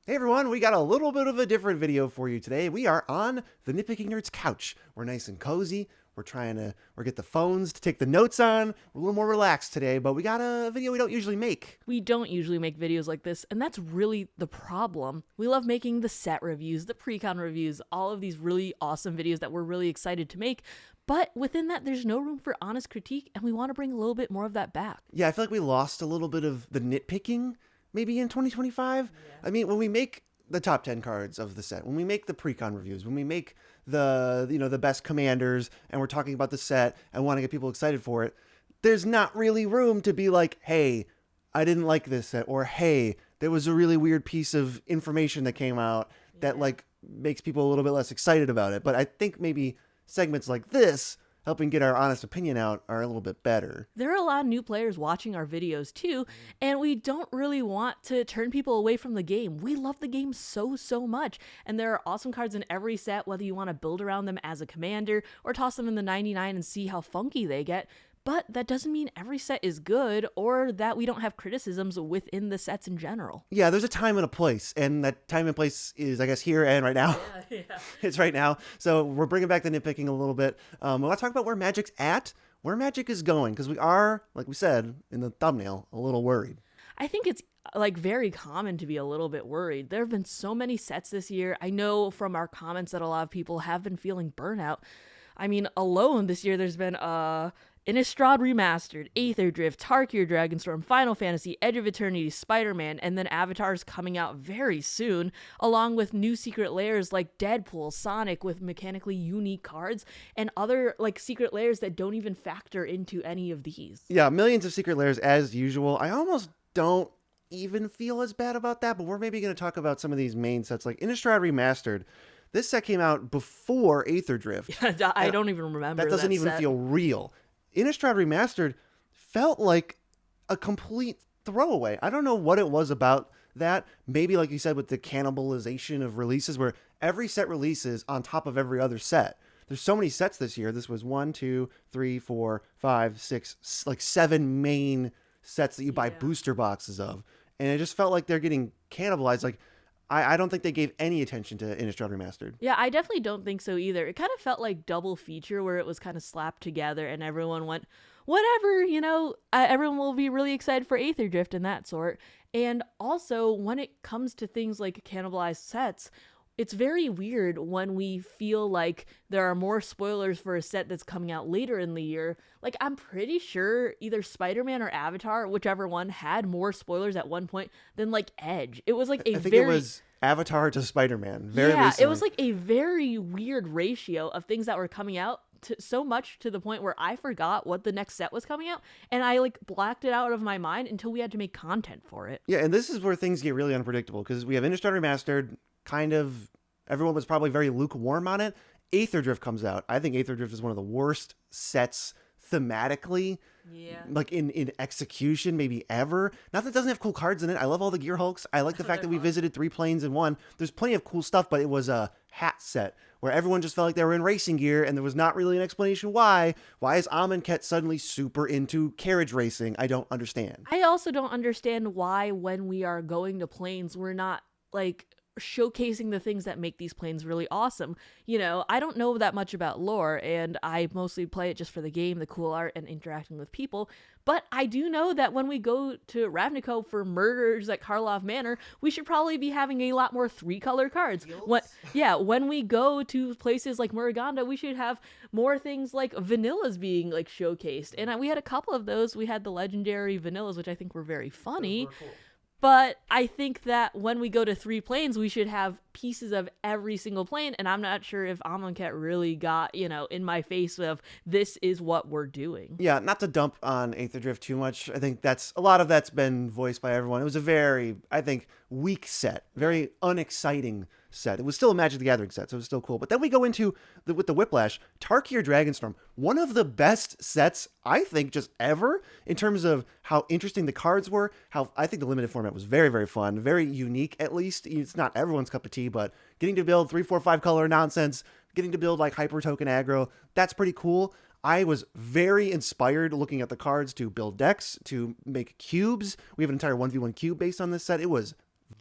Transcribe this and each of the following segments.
Hey everyone, we got a little bit of a different video for you today. We are on the Nitpicking Nerds couch. We're nice and cozy. We're get the phones to take the notes on. We're a little more relaxed today, but we got a video we don't usually make. We don't usually make videos like this, and that's really the problem. We love making the set reviews, the pre-con reviews, all of these really awesome videos that we're really excited to make. But within that, there's no room for honest critique, and we want to bring a little bit more of that back. Yeah, I feel like we lost a little bit of the nitpicking maybe in 2025. Yeah. I mean, when we make the top 10 cards of the set, when we make the pre-con reviews, when we make the best commanders and we're talking about the set and want to get people excited for it, there's not really room to be like, hey, I didn't like this set, or hey, there was a really weird piece of information that came out that like makes people a little bit less excited about it. But I think maybe segments like this, helping get our honest opinion out, are a little bit better. There are a lot of new players watching our videos too, and we don't really want to turn people away from the game. We love the game so much, and there are awesome cards in every set, whether you want to build around them as a commander or toss them in the 99 and see how funky they get. But that doesn't mean every set is good or that we don't have criticisms within the sets in general. Yeah, there's a time and a place, and that time and place is, I guess, here and right now. Yeah. It's right now. So we're bringing back the nitpicking a little bit. We want to talk about where Magic's at, where Magic is going, because we are, like we said in the thumbnail, a little worried. I think it's like very common to be a little bit worried. There have been so many sets this year. I know from our comments that a lot of people have been feeling burnout. I mean, alone this year there's been Innistrad Remastered, Aether Drift, Tarkir Dragonstorm, Final Fantasy, Edge of Eternity, Spider-Man, and then Avatar's coming out very soon, along with new secret layers like Deadpool, Sonic with mechanically unique cards, and other like secret layers that don't even factor into any of these. Yeah, millions of secret layers as usual. I almost don't even feel as bad about that, but we're maybe going to talk about some of these main sets like Innistrad Remastered. This set came out before Aether Drift. I don't even remember that. Doesn't even set. feel real. Innistrad Remastered felt like a complete throwaway. I don't know what it was about that. Maybe, like you said, with the cannibalization of releases, where every set releases on top of every other set. There's so many sets this year. This was 1, 2, 3, 4, 5, 6, like 7 main sets that you buy booster boxes of. And it just felt like they're getting cannibalized. Like, I don't think they gave any attention to Innistrad Remastered. Yeah, I definitely don't think so either. It kind of felt like double feature where it was kind of slapped together and everyone went, whatever, everyone will be really excited for Aether Drift and that sort. And also, when it comes to things like cannibalized sets, it's very weird when we feel like there are more spoilers for a set that's coming out later in the year. Like, I'm pretty sure either Spider-Man or Avatar, whichever one, had more spoilers at one point than, like, Edge. It was, like, I think it was Avatar to Spider-Man. Very recently. It was, like, a very weird ratio of things that were coming out, so much to the point where I forgot what the next set was coming out, and I, like, blacked it out of my mind until we had to make content for it. Yeah, and this is where things get really unpredictable, because we have Innistrad Remastered. Kind of everyone was probably very lukewarm on it. Aether Drift comes out. I think Aether Drift is one of the worst sets thematically, like in execution, maybe ever. Not that it doesn't have cool cards in it. I love all the Gear Hulks. I like the fact that we visited 3 planes in one. There's plenty of cool stuff, but it was a hat set where everyone just felt like they were in racing gear, and there was not really an explanation why. Why is Amonkhet suddenly super into carriage racing? I don't understand. I also don't understand why when we are going to planes, we're not, like, showcasing the things that make these planes really awesome. I don't know that much about lore, and I mostly play it just for the game, the cool art, and interacting with people. But I do know that when we go to Ravnica for murders at Karlov Manor, we should probably be having a lot more 3-color cards. When we go to places like Muruganda, we should have more things like vanillas being like showcased. And we had a couple of those. We had the legendary vanillas, which I think were very funny. Cool. But I think that when we go to 3 planes, we should have pieces of every single plane. And I'm not sure if Amonkhet really got, in my face of this is what we're doing. Yeah, not to dump on Aether Drift too much. I think a lot of that's been voiced by everyone. It was a very, I think, weak set, very unexciting set. It was still a Magic the Gathering set, so it was still cool. But then we go into, with the Whiplash, Tarkir Dragonstorm, one of the best sets, I think, just ever, in terms of how interesting the cards were, how I think the limited format was very, very fun, very unique, at least. It's not everyone's cup of tea, but getting to build 3, 4, 5 color nonsense, getting to build like hyper token aggro, that's pretty cool. I was very inspired looking at the cards to build decks, to make cubes. We have an entire 1v1 cube based on this set. It was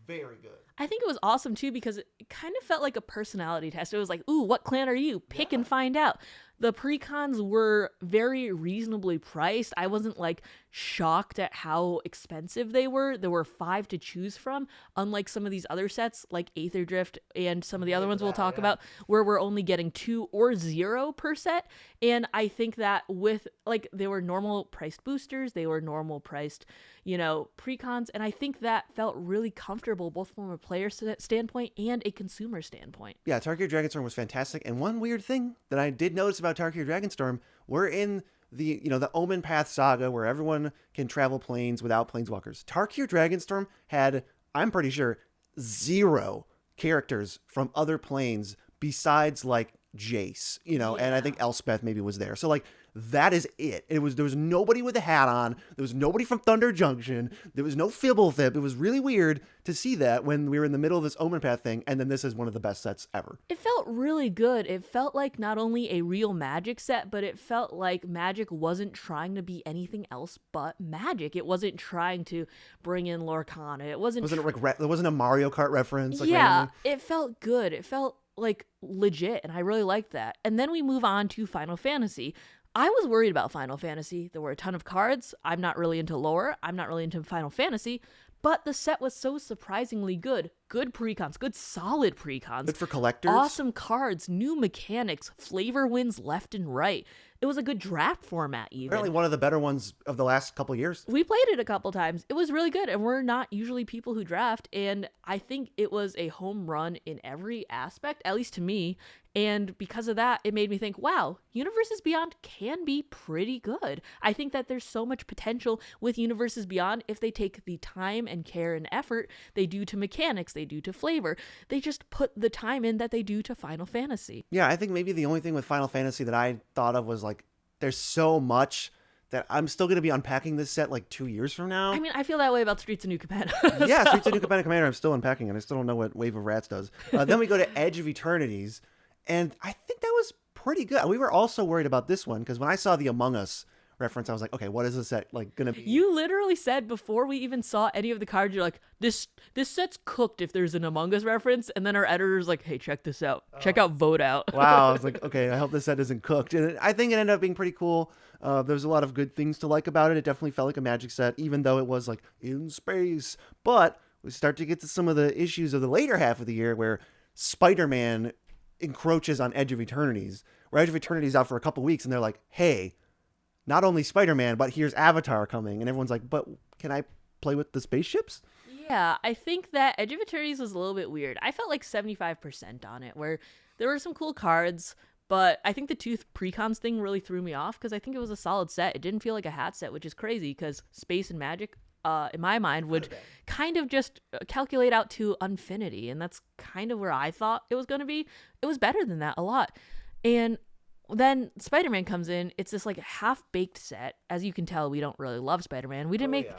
very good. I think it was awesome too because it kind of felt like a personality test. It was like, ooh, what clan are you? Pick and find out. The precons were very reasonably priced. I wasn't like shocked at how expensive they were. There were 5 to choose from, unlike some of these other sets like Aether Drift and some of the other ones we'll talk about, where we're only getting 2 or 0 per set. And I think that with like they were normal priced boosters, they were normal priced, precons, and I think that felt really comfortable both from a player standpoint and a consumer standpoint. Yeah, Tarkir Dragonstorm was fantastic. And one weird thing that I did notice about Tarkir Dragonstorm, we're in the Omen Path saga where everyone can travel planes without planeswalkers. Tarkir Dragonstorm had, I'm pretty sure, 0 characters from other planes besides like Jace, and I think Elspeth maybe was there. So like that is it. There was nobody with a hat on. There was nobody from Thunder Junction. There was no Fibblethip. It was really weird to see that when we were in the middle of this Omen Path thing, and then this is one of the best sets ever. It felt really good. It felt like not only a real Magic set, but it felt like Magic wasn't trying to be anything else but Magic. It wasn't trying to bring in Lorcana. It wasn't. There wasn't a Mario Kart reference. Randomly. It felt good. It felt like legit, and I really liked that. And then we move on to Final Fantasy. I was worried about Final Fantasy. There were a ton of cards. I'm not really into lore. I'm not really into Final Fantasy. But the set was so surprisingly good. Good precons. Good solid precons. Good for collectors. Awesome cards. New mechanics. Flavor wins left and right. It was a good draft format even. Apparently one of the better ones of the last couple of years. We played it a couple times. It was really good, and we're not usually people who draft, and I think it was a home run in every aspect, at least to me. And because of that, it made me think, wow, Universes Beyond can be pretty good. I think that there's so much potential with Universes Beyond if they take the time and care and effort they do to mechanics, they do to flavor. They just put the time in that they do to Final Fantasy. Yeah, I think maybe the only thing with Final Fantasy that I thought of was like, there's so much that I'm still going to be unpacking this set like 2 years from now. I mean, I feel that way about Streets of New Capenna. Yeah, Streets of New Capenna Commander, I'm still unpacking it. I still don't know what Wave of Rats does. Then we go to Edge of Eternities, and I think that was pretty good. We were also worried about this one, because when I saw the Among Us reference, I was like, okay, what is this set like going to be? You literally said before we even saw any of the cards, you're like, this set's cooked if there's an Among Us reference, and then our editor's like, hey, check this out. Check out Vote Out. Wow, I was like, okay, I hope this set isn't cooked. And I think it ended up being pretty cool. There's a lot of good things to like about it. It definitely felt like a Magic set, even though it was like in space. But we start to get to some of the issues of the later half of the year where Spider-Man encroaches on Edge of Eternities, where Edge of Eternities out for a couple weeks, and they're like, hey, not only Spider-Man, but here's Avatar coming. And everyone's like, but can I play with the spaceships? Yeah, I think that Edge of Eternities was a little bit weird. I felt like 75% on it, where there were some cool cards, but I think the Tooth Precons thing really threw me off because I think it was a solid set. It didn't feel like a hat set, which is crazy because Space and Magic, in my mind, would kind of just calculate out to Unfinity, and that's kind of where I thought it was going to be. It was better than that a lot. And then Spider-Man comes in. It's this like half-baked set. As you can tell, we don't really love Spider-Man. We didn't make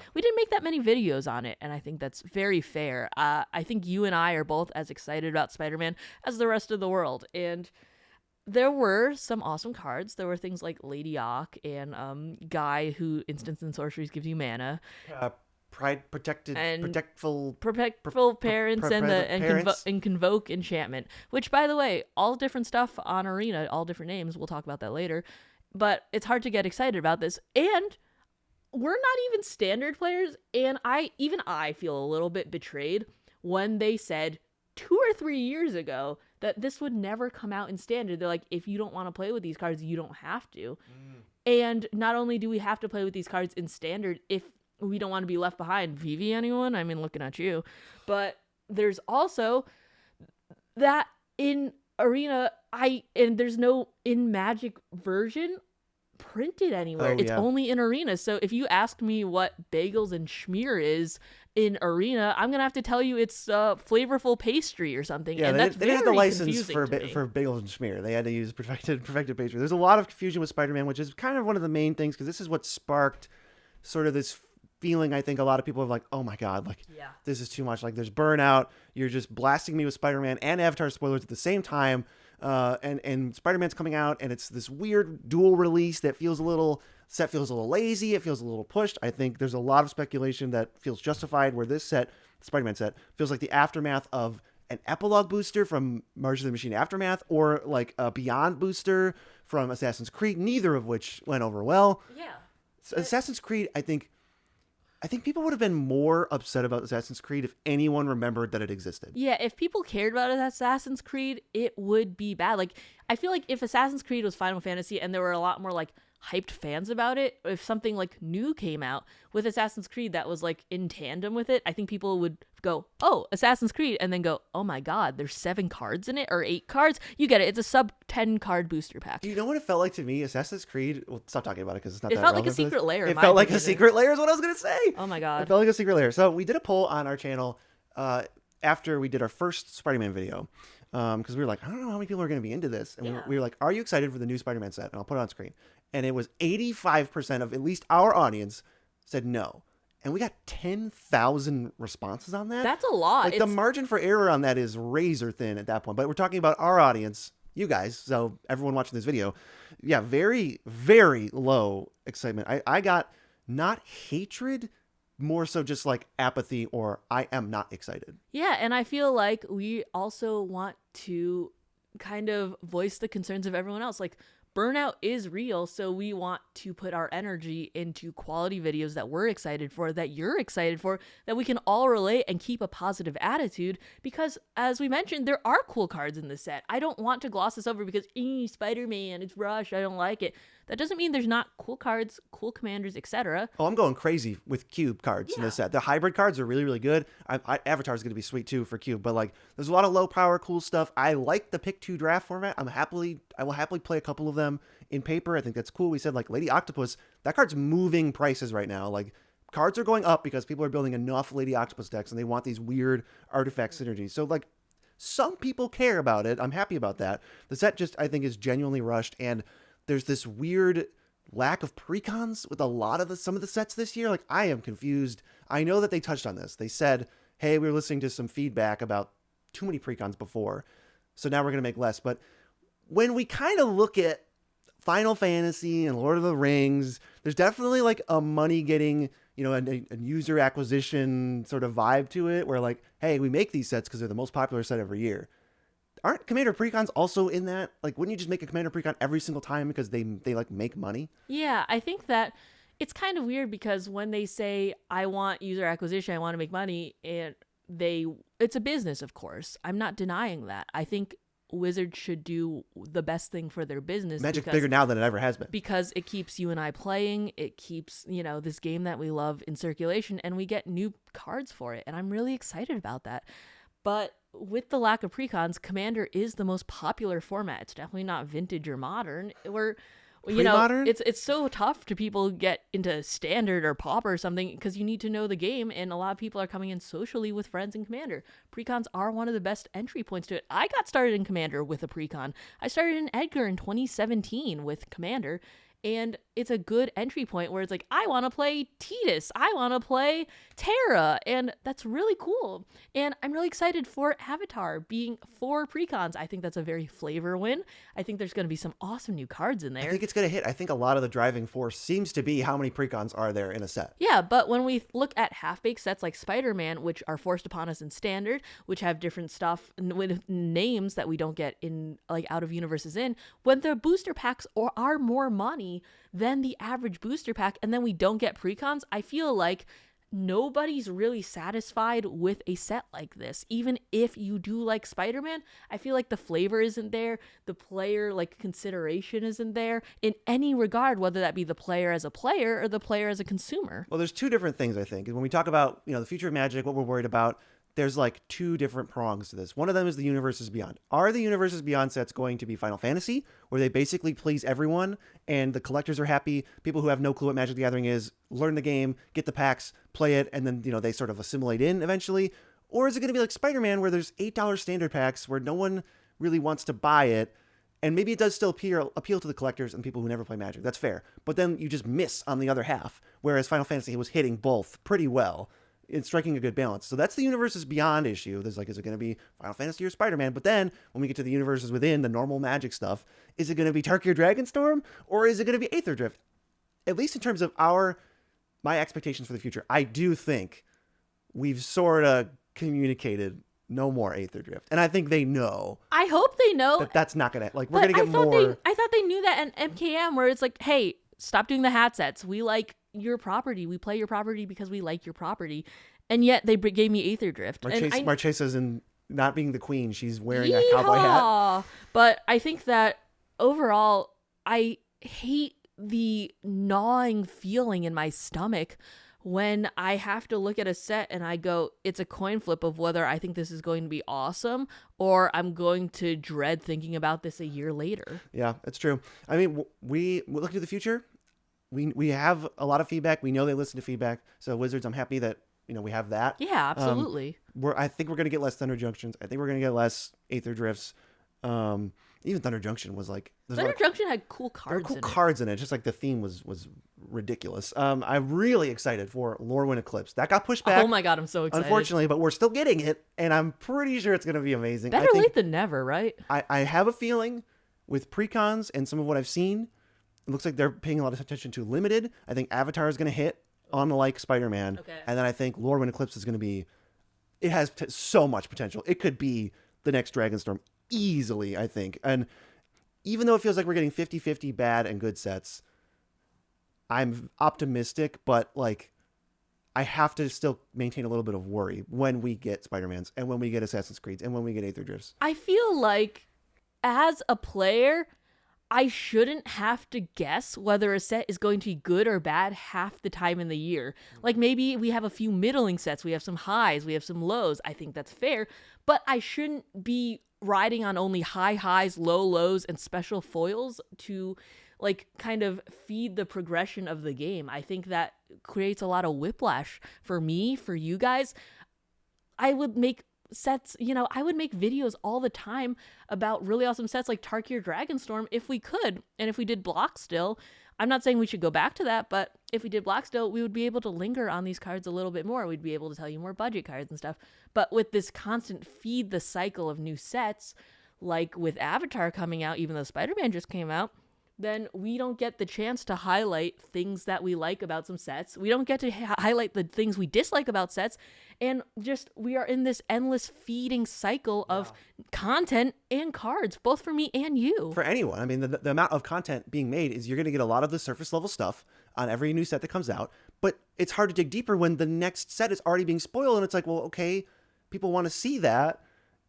that many videos on it, and I think that's very fair. I think you and I are both as excited about Spider-Man as the rest of the world. And there were some awesome cards. There were things like Lady Ock and Guy, who Instants and Sorceries gives you mana. Protectful Parents and Convoke Enchantment, which, by the way, all different stuff on Arena, all different names. We'll talk about that later. But it's hard to get excited about this. And we're not even standard players, and I feel a little bit betrayed when they said 2 or 3 years ago that this would never come out in standard. They're like, if you don't want to play with these cards, you don't have to. And not only do we have to play with these cards in standard, if we don't want to be left behind. Vivi, anyone? I mean, looking at you. But there's also that in Arena, there's no in Magic version printed anywhere. It's only in Arena. So if you asked me what Bagels and Schmear is in Arena, I'm gonna have to tell you it's flavorful pastry or something. Yeah, and they didn't have the license for for Bagels and Schmear. They had to use perfected pastry. There's a lot of confusion with Spider-Man, which is kind of one of the main things, because this is what sparked sort of this feeling. I think a lot of people are like, oh my god, like this is too much. Like there's burnout. You're just blasting me with Spider-Man and Avatar spoilers at the same time. And Spider-Man's coming out, and it's this weird dual release that feels a little lazy. It feels a little pushed. I think there's a lot of speculation that feels justified where this set Spider-Man set feels like the aftermath of an epilogue booster from March of the Machine Aftermath, or like a Beyond booster from Assassin's Creed, neither of which went over well. Yeah. So Assassin's Creed, I think people would have been more upset about Assassin's Creed if anyone remembered that it existed. Yeah, if people cared about Assassin's Creed, it would be bad. Like, I feel like if Assassin's Creed was Final Fantasy and there were a lot more like hyped fans about it, if something like new came out with Assassin's Creed that was like in tandem with it, I think people would go, oh, Assassin's Creed, and then go, oh my god, there's 7 cards in it, or 8 cards. You get it. It's a sub 10 card booster pack. You know what it felt like to me? Assassin's Creed. Well, stop talking about it because it's not. It that felt like a relevant for this. secret lair. It felt like a secret lair is what I was gonna say. Oh my god. It felt like a secret lair. So we did a poll on our channel after we did our first Spider-Man video, because we were like, I don't know how many people are gonna be into this, and we were like, are you excited for the new Spider-Man set? And I'll put it on screen. And it was 85% of at least our audience said no. And we got 10,000 responses on that. That's a lot. Like, the margin for error on that is razor thin at that point. But we're talking about our audience, you guys. So everyone watching this video, yeah, very, very low excitement. I got not hatred, more so just like apathy, or I am not excited. Yeah, and I feel like we also want to kind of voice the concerns of everyone else. Like, burnout is real, so we want to put our energy into quality videos that we're excited for, that you're excited for, that we can all relate and keep a positive attitude, because as we mentioned, there are cool cards in this set. I don't want to gloss this over because Spider-Man, it's Rush, I don't like it. That doesn't mean there's not cool cards, cool commanders, etc. Oh, I'm going crazy with Cube cards in this set. The hybrid cards are really, really good. Avatar is going to be sweet too for Cube, but like, there's a lot of low power, cool stuff. I like the pick 2 draft format. I will happily play a couple of them in paper. I think that's cool. We said like Lady Octopus, that card's moving prices right now. Like, cards are going up because people are building enough Lady Octopus decks and they want these weird artifact synergies. So like, some people care about it. I'm happy about that. The set just, I think, is genuinely rushed, and there's this weird lack of precons with a lot of some of the sets this year. Like, I am confused. I know that they touched on this. They said, hey, we were listening to some feedback about too many precons before, so now we're going to make less. But when we kind of look at Final Fantasy and Lord of the Rings, there's definitely like a money getting, a user acquisition sort of vibe to it, where like, hey, we make these sets because they're the most popular set every year. Aren't Commander Precons also in that? Like, wouldn't you just make a Commander Precon every single time because they like make money? Yeah, I think that it's kind of weird because when they say, I want user acquisition, I want to make money, and it's a business, of course. I'm not denying that. I think Wizards should do the best thing for their business. Magic's bigger now than it ever has been. Because it keeps you and I playing. It keeps, this game that we love in circulation, and we get new cards for it. And I'm really excited about that. But with the lack of precons, Commander is the most popular format. It's definitely not vintage or modern. Pre-modern? It's so tough to people get into Standard or Pop or something because you need to know the game, and a lot of people are coming in socially with friends in Commander. Precons are one of the best entry points to it. I got started in Commander with a precon. I started in Edgar in 2017 with Commander, and it's a good entry point where it's like, I want to play Tidus, I want to play Terra, and that's really cool. And I'm really excited for Avatar being 4 precons. I think that's a very flavor win. I think there's going to be some awesome new cards in there. I think it's going to hit. I think a lot of the driving force seems to be how many precons are there in a set. Yeah, but when we look at half-baked sets like Spider-Man, which are forced upon us in Standard, which have different stuff with names that we don't get in, like, out of universes in, when the booster packs are more money than the average booster pack, and then we don't get precons, I feel like nobody's really satisfied with a set like this. Even if you do like Spider-Man, I feel like the flavor isn't there, the player like consideration isn't there in any regard, whether that be the player as a player or the player as a consumer. Well, there's 2 different things, I think. When we talk about, the future of Magic, what we're worried about, there's like 2 different prongs to this. One of them is the Universes Beyond. Are the Universes Beyond sets going to be Final Fantasy, where they basically please everyone and the collectors are happy? People who have no clue what Magic the Gathering is learn the game, get the packs, play it, and then they sort of assimilate in eventually? Or is it going to be like Spider-Man, where there's $8 standard packs where no one really wants to buy it, and maybe it does still appeal to the collectors and people who never play Magic? That's fair. But then you just miss on the other half, whereas Final Fantasy was hitting both pretty well. It's striking a good balance. So that's the Universes Beyond issue. There's like, is it going to be Final Fantasy or Spider-Man? But then when we get to the universes within the normal Magic stuff, is it going to be Tarkir Dragonstorm, or is it going to be Aether Drift? At least in terms of my expectations for the future, I do think we've sort of communicated no more Aether Drift. And I think they know I hope they know. that that's not going to, like, we're But going to get more. I thought they knew that in MKM, where it's like, hey, stop doing the hat sets. We like your property. We play your property because we like your property. And yet they gave me Aether Drift. Marchesa's in not being the queen. She's wearing a cowboy hat. But I think that overall, I hate the gnawing feeling in my stomach when I have to look at a set and I go, it's a coin flip of whether I think this is going to be awesome or I'm going to dread thinking about this a year later. Yeah, that's true. I mean, we look to the future. We have a lot of feedback. We know they listen to feedback. So Wizards, I'm happy that, we have that. Yeah, absolutely. I think we're going to get less Thunder Junctions. I think we're going to get less Aether Drifts. Even Thunder Junction was like... Thunder Junction had cool cards there were cool cards in it. Just like the theme was ridiculous. I'm really excited for Lorwyn Eclipse. That got pushed back. Oh my god, I'm so excited. Unfortunately, but we're still getting it, and I'm pretty sure it's going to be amazing. Better late than never, right? I have a feeling with precons and some of what I've seen, it looks like they're paying a lot of attention to Limited. I think Avatar is going to hit on like Spider-Man. Okay. And then I think Lorwyn Eclipse is going to be... It has so much potential. It could be the next Dragonstorm easily, I think. And even though it feels like we're getting 50-50 bad and good sets, I'm optimistic, but like I have to still maintain a little bit of worry when we get Spider-Mans and when we get Assassin's Creeds and when we get Aether Drifts. I feel like as a player, I shouldn't have to guess whether a set is going to be good or bad half the time in the year. Like maybe we have a few middling sets, we have some highs, we have some lows. I think that's fair, but I shouldn't be riding on only high highs, low lows, and special foils to like kind of feed the progression of the game. I think that creates a lot of whiplash for me, for you guys. I would make sets, I would make videos all the time about really awesome sets like Tarkir Dragonstorm if we could. And if we did block still, I'm not saying we should go back to that, but if we did block still, we would be able to linger on these cards a little bit more. We'd be able to tell you more budget cards and stuff. But with this constant feed the cycle of new sets, like with Avatar coming out, even though Spider-Man just came out, then we don't get the chance to highlight things that we like about some sets. We don't get to highlight the things we dislike about sets. And just, we are in this endless feeding cycle of content and cards, both for me and you. For anyone. I mean, the amount of content being made is you're going to get a lot of the surface level stuff on every new set that comes out. But it's hard to dig deeper when the next set is already being spoiled. And it's like, well, okay, people want to see that.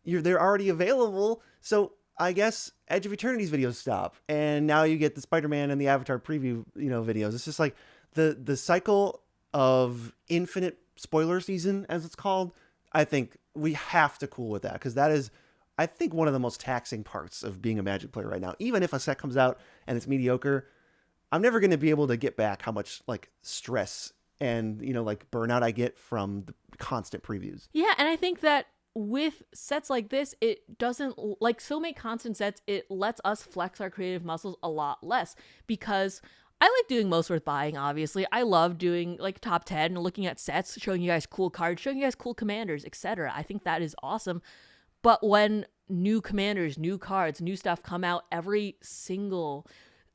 They're already available. So I guess Edge of Eternity's videos stop, and now you get the Spider-Man and the Avatar preview, videos. It's just like the cycle of infinite spoiler season, as it's called. I think we have to cool with that, because that is, I think, one of the most taxing parts of being a Magic player right now. Even if a set comes out and it's mediocre, I'm never going to be able to get back how much like stress and burnout I get from the constant previews. Yeah, and I think that with sets like this, it doesn't, like so many constant sets, it lets us flex our creative muscles a lot less, because I like doing most worth buying, obviously. I love doing like top 10 and looking at sets, showing you guys cool cards, showing you guys cool commanders, etc. I think that is awesome. But when new commanders, new cards, new stuff come out every single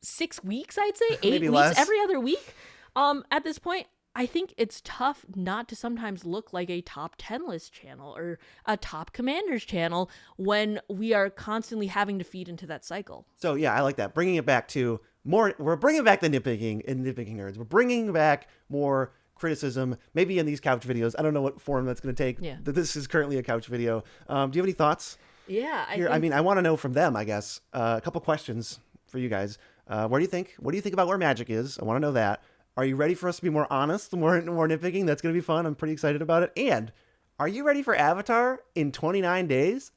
6 weeks, I'd say 8 weeks, less. Every other week, at this point, I think it's tough not to sometimes look like a top 10 list channel or a top commanders channel when we are constantly having to feed into that cycle. So yeah, I like that. Bringing it back to more, we're bringing back the nitpicking and nitpicking nerds. We're bringing back more criticism, maybe in these couch videos. I don't know what form that's going to take. Yeah. This is currently a couch video. Do you have any thoughts? Yeah. I want to know from them, I guess. A couple questions for you guys. What do you think about where Magic is? I want to know that. Are you ready for us to be more honest, more nitpicking? That's going to be fun. I'm pretty excited about it. And are you ready for Avatar in 29 days?